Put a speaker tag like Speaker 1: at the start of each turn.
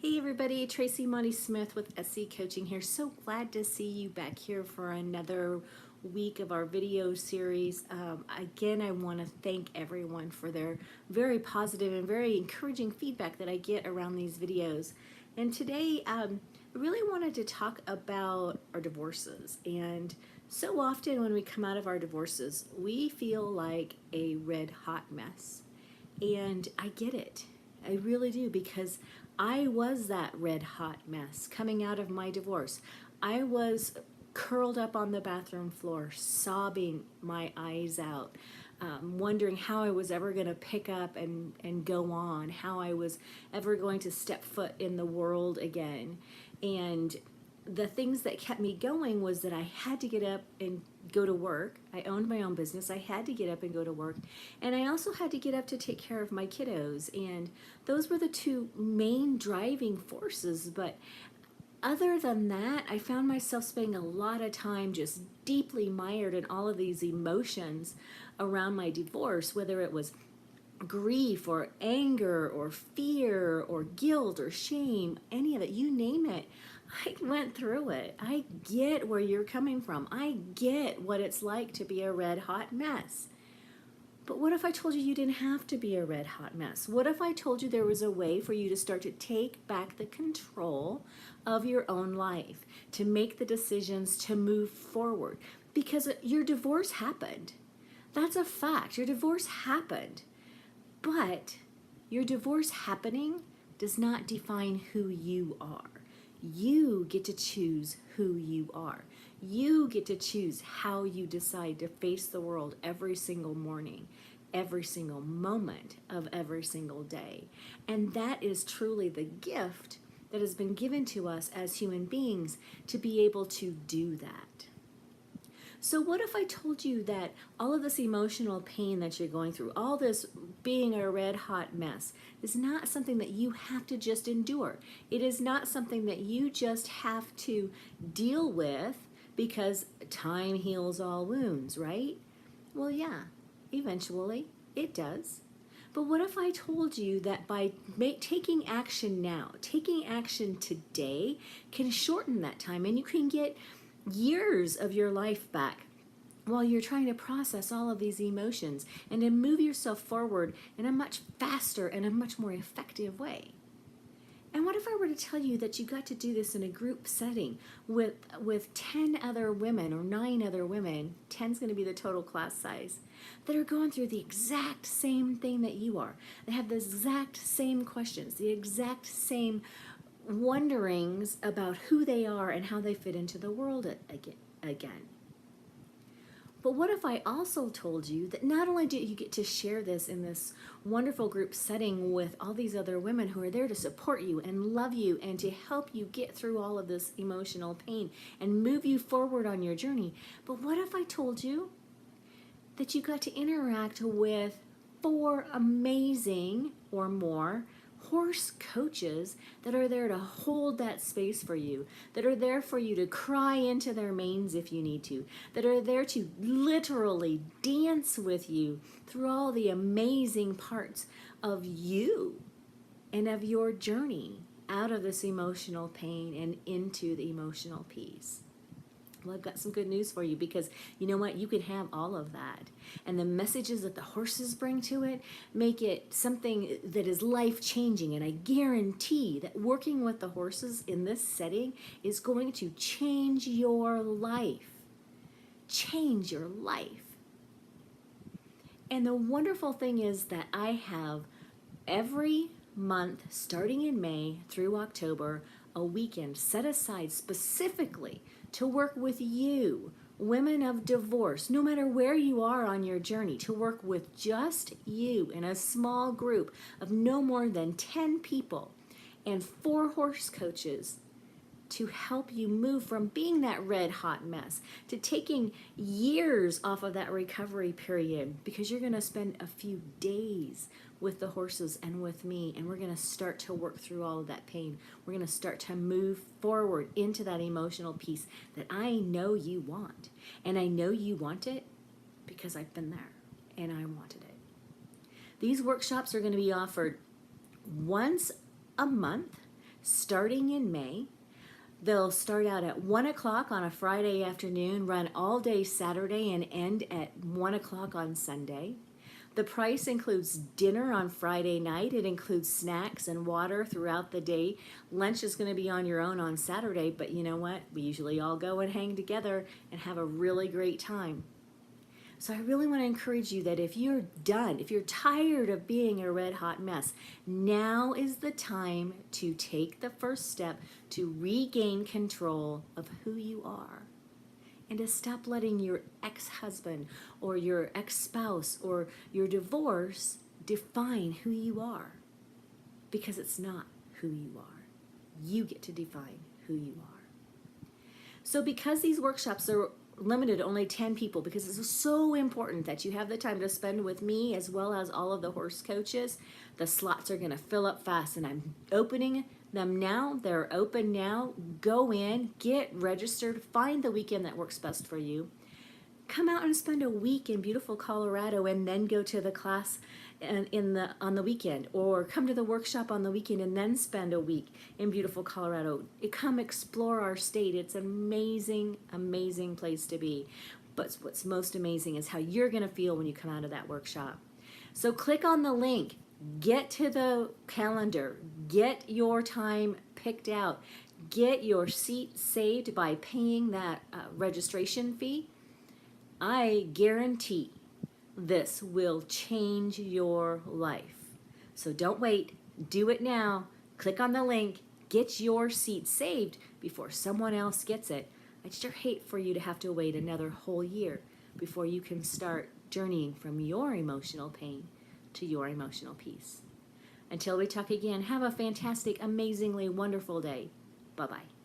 Speaker 1: Hey everybody, Tracy Monty Smith with SC Coaching here. So glad to see you back here for another week of our video series. Again, I want to thank everyone for their very positive and very encouraging feedback that I get around these videos. And today, I really wanted to talk about our divorces. And so often when we come out of our divorces, we feel like a red hot mess. And I get it. I really do, because I was that red hot mess coming out of my divorce. I was curled up on the bathroom floor, sobbing my eyes out, wondering how I was ever going to pick up and go on, how I was ever going to step foot in the world again. And the things that kept me going was that I had to get up and go to work. I owned my own business. I had to get up and go to work. And I also had to get up to take care of my kiddos. And those were the two main driving forces. But other than that, I found myself spending a lot of time just deeply mired in all of these emotions around my divorce, whether it was grief or anger or fear or guilt or shame, any of it, you name it. I went through it. I get where you're coming from. I get what it's like to be a red hot mess. But what if I told you you didn't have to be a red hot mess? What if I told you there was a way for you to start to take back the control of your own life, to make the decisions, to move forward? Because your divorce happened. That's a fact. Your divorce happened. But your divorce happening does not define who you are. You get to choose who you are. You get to choose how you decide to face the world every single morning, every single moment of every single day. And that is truly the gift that has been given to us as human beings, to be able to do that. So what if I told you that all of this emotional pain that you're going through, all this being a red hot mess, is not something that you have to just endure. It is not something that you just have to deal with because time heals all wounds, right? Well, yeah, eventually it does. But what if I told you that by taking action now, taking action today, can shorten that time, and you can get years of your life back while you're trying to process all of these emotions and to move yourself forward in a much faster and a much more effective way? And what if I were to tell you that you got to do this in a group setting with 10 other women or 9 other women, 10's going to be the total class size, that are going through the exact same thing that you are. They have the exact same questions, the exact same wonderings about who they are and how they fit into the world again. But what if I also told you that not only do you get to share this in this wonderful group setting with all these other women who are there to support you and love you and to help you get through all of this emotional pain and move you forward on your journey, but what if I told you that you got to interact with 4 amazing or more horse coaches that are there to hold that space for you, that are there for you to cry into their manes if you need to, that are there to literally dance with you through all the amazing parts of you and of your journey out of this emotional pain and into the emotional peace? Well, I've got some good news for you, because you know what? You can have all of that. And the messages that the horses bring to it make it something that is life-changing. And I guarantee that working with the horses in this setting is going to change your life. Change your life. And the wonderful thing is that I have every month, starting in May through October, a weekend set aside specifically to work with you, women of divorce, no matter where you are on your journey, to work with just you in a small group of no more than 10 people and 4 horse coaches to help you move from being that red hot mess to taking years off of that recovery period, because you're going to spend a few days with the horses and with me, and we're going to start to work through all of that pain. We're going to start to move forward into that emotional peace that I know you want. And I know you want it because I've been there and I wanted it. These workshops are going to be offered once a month starting in May. They'll start out at 1 o'clock on a Friday afternoon, run all day Saturday, and end at 1 o'clock on Sunday. The price includes dinner on Friday night. It includes snacks and water throughout the day. Lunch is going to be on your own on Saturday, but you know what? We usually all go and hang together and have a really great time. So I really want to encourage you that if you're done, if you're tired of being a red hot mess, now is the time to take the first step to regain control of who you are. And to stop letting your ex-husband or your ex-spouse or your divorce define who you are. Because it's not who you are. You get to define who you are. So because these workshops are limited to only 10 people, because it's so important that you have the time to spend with me as well as all of the horse coaches, the slots are going to fill up fast, and I'm opening them now. They're open now. Go in, get registered, find the weekend that works best for you. Come out and spend a week in beautiful Colorado and then go to the class on the weekend, or come to the workshop on the weekend and then spend a week in beautiful Colorado. Come explore our state. It's an amazing, amazing place to be. But what's most amazing is how you're going to feel when you come out of that workshop. So click on the link. Get to the calendar, get your time picked out, get your seat saved by paying that registration fee. I guarantee this will change your life. So don't wait, do it now. Click on the link, get your seat saved before someone else gets it. I'd sure hate for you to have to wait another whole year before you can start journeying from your emotional pain to your emotional peace. Until we talk again, have a fantastic, amazingly wonderful day. Bye-bye.